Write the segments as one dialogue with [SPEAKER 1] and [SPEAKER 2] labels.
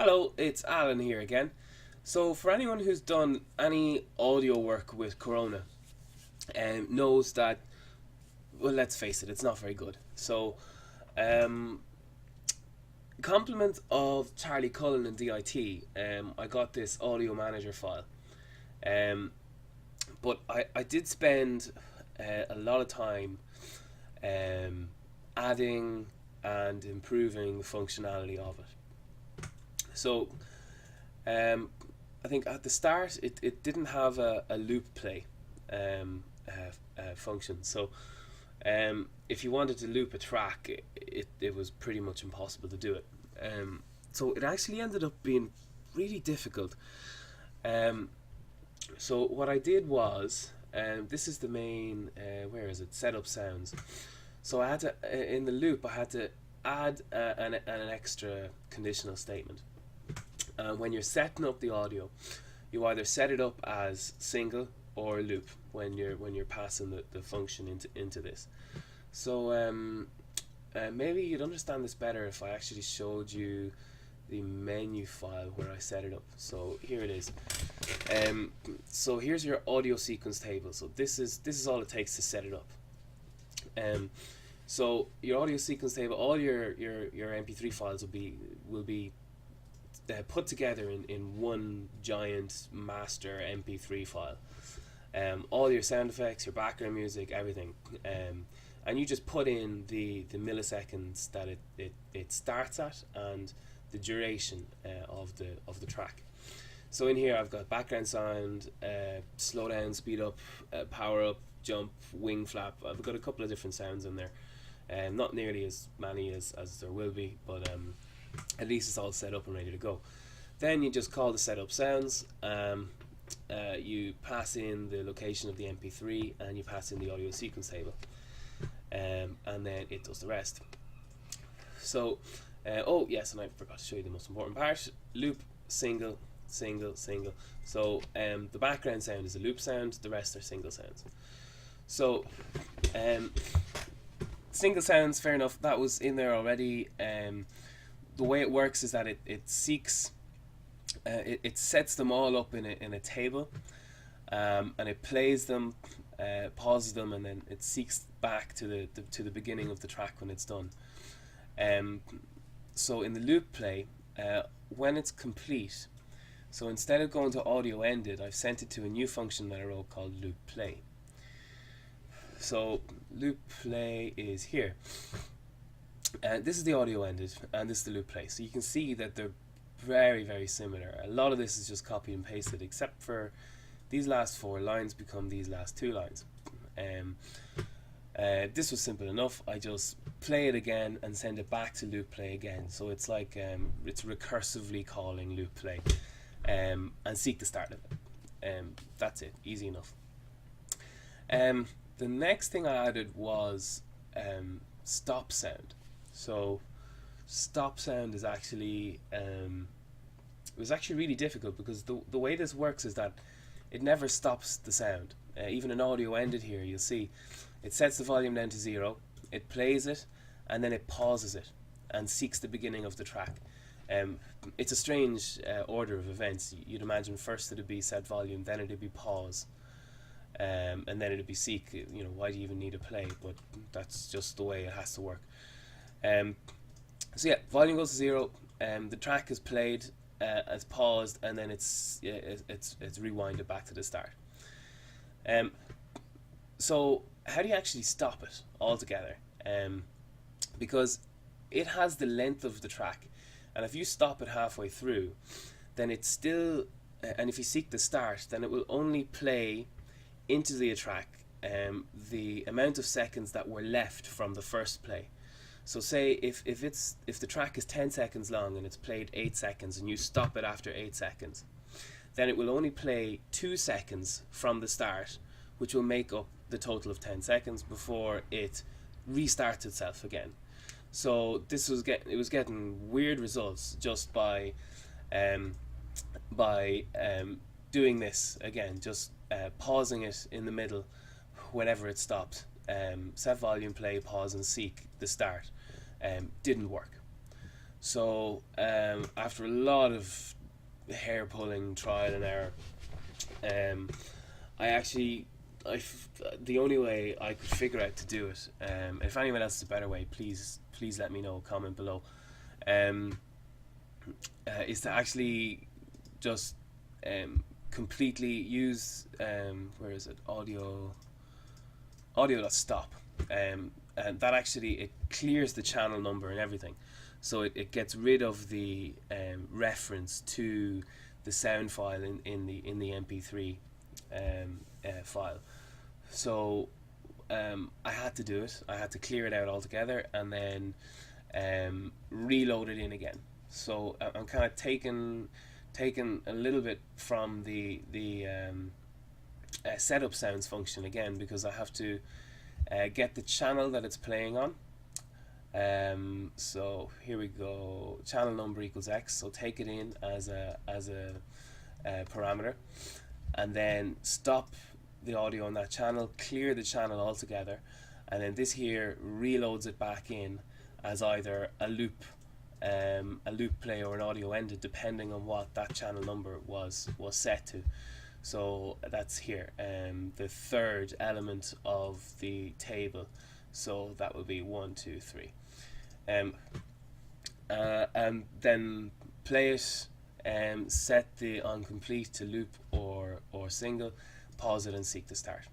[SPEAKER 1] Hello, it's Alan here again. So, for anyone who's done any audio work with Corona, knows that, well, let's face it, it's not very good. So, um, compliment of Charlie Cullen and DIT, I got this audio manager file. Um, but I did spend a lot of time um, adding and improving the functionality of it. So, Um, I think at the start it didn't have a loop play function. So if you wanted to loop a track, it was pretty much impossible to do it. So it actually ended up being really difficult. Um, so what I did was, this is the main, where is it? Setup sounds. So I had to, in the loop, I had to add an extra conditional statement. When you're setting up the audio, you either set it up as single or loop when you're passing the function into this. So maybe you'd understand this better if I actually showed you the menu file where I set it up. So here it is. So here's your audio sequence table. So this is all it takes to set it up. So your audio sequence table, all your MP3 files will be put together in one giant master MP3 file. All your sound effects, your background music, everything, and you just put in the milliseconds that it starts at and the duration of the track. So in here I've got background sound, slow down, speed up, power up, jump, wing flap. I've got a couple of different sounds in there, not nearly as many as there will be, but at least it's all set up and ready to go. Then you just call the setup sounds, you pass in the location of the MP3 and you pass in the audio sequence table, and then it does the rest. So oh yes, and I forgot to show you the most important part: loop, single, single, single. So the background sound is a loop sound, the rest are single sounds. So single sounds, fair enough, that was in there already. The way it works is that it seeks, it sets them all up in a table, and it plays them, pauses them, and then it seeks back to the beginning of the track when it's done. So in the loop play, when it's complete, so instead of going to audio ended, I've sent it to a new function that I wrote called loop play. So loop play is here. This is the audio ended and this is the loop play. So you can see that they're very, very similar. A lot of this is just copy and pasted, except for these last 4 lines become these last 2 lines. This was simple enough. I just play it again and send it back to loop play again. So it's like it's recursively calling loop play, and seek the start of it. That's it, easy enough. The next thing I added was stop sound. So stop sound is actually it was actually really difficult, because the way this works is that it never stops the sound. Even in audio ended here, you'll see it sets the volume down to 0, it plays it, and then it pauses it and seeks the beginning of the track. It's a strange order of events. You'd imagine first it'd be set volume, then it'd be pause, and then it'd be seek. You know, why do you even need a play? But that's just the way it has to work. So yeah, volume goes to 0, the track is played, it's paused, and then it's rewinded back to the start. So how do you actually stop it altogether? Because it has the length of the track, and if you stop it halfway through, then it's still, and if you seek the start, then it will only play into the track the amount of seconds that were left from the first play. So say if the track is 10 seconds long and it's played 8 seconds and you stop it after 8 seconds, then it will only play 2 seconds from the start, which will make up the total of 10 seconds before it restarts itself again. So this was getting weird results just by doing this again, just pausing it in the middle whenever it stopped. Set volume, play, pause, and seek the start. Didn't work. So after a lot of hair pulling, trial and error, I actually, the only way I could figure out to do it, if anyone else has a better way, please let me know, comment below, um, is to actually just completely use, where is it, audio.stop, and that actually, it clears the channel number and everything, so it gets rid of the reference to the sound file in the MP3 file. So I had to do it. I had to clear it out altogether and then reload it in again. So I'm kind of taking a little bit from the setup sounds function again, because I have to get the channel that it's playing on. So here we go, channel number equals X, so take it in as a parameter, and then stop the audio on that channel, clear the channel altogether, and then this here reloads it back in as either a loop play or an audio ended, depending on what that channel number was set to. So that's here, the third element of the table, so that would be 1, 2, 3, and then play it, set the on complete to loop or single, pause it and seek to start.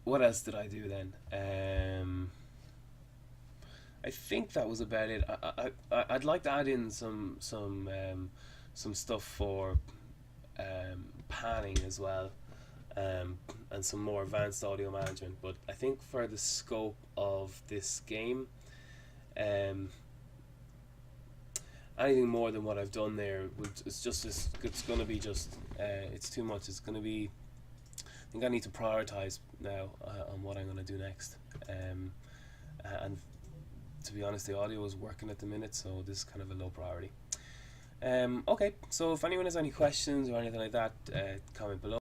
[SPEAKER 1] What else did I do then? I think that was about it. I'd like to add in some stuff for panning as well, and some more advanced audio management, but I think for the scope of this game, anything more than what I've done there, it's going to be just, it's too much. It's going to be, I think I need to prioritize now on what I'm going to do next, and to be honest, the audio is working at the minute, so this is kind of a low priority. Okay, so if anyone has any questions or anything like that, comment below.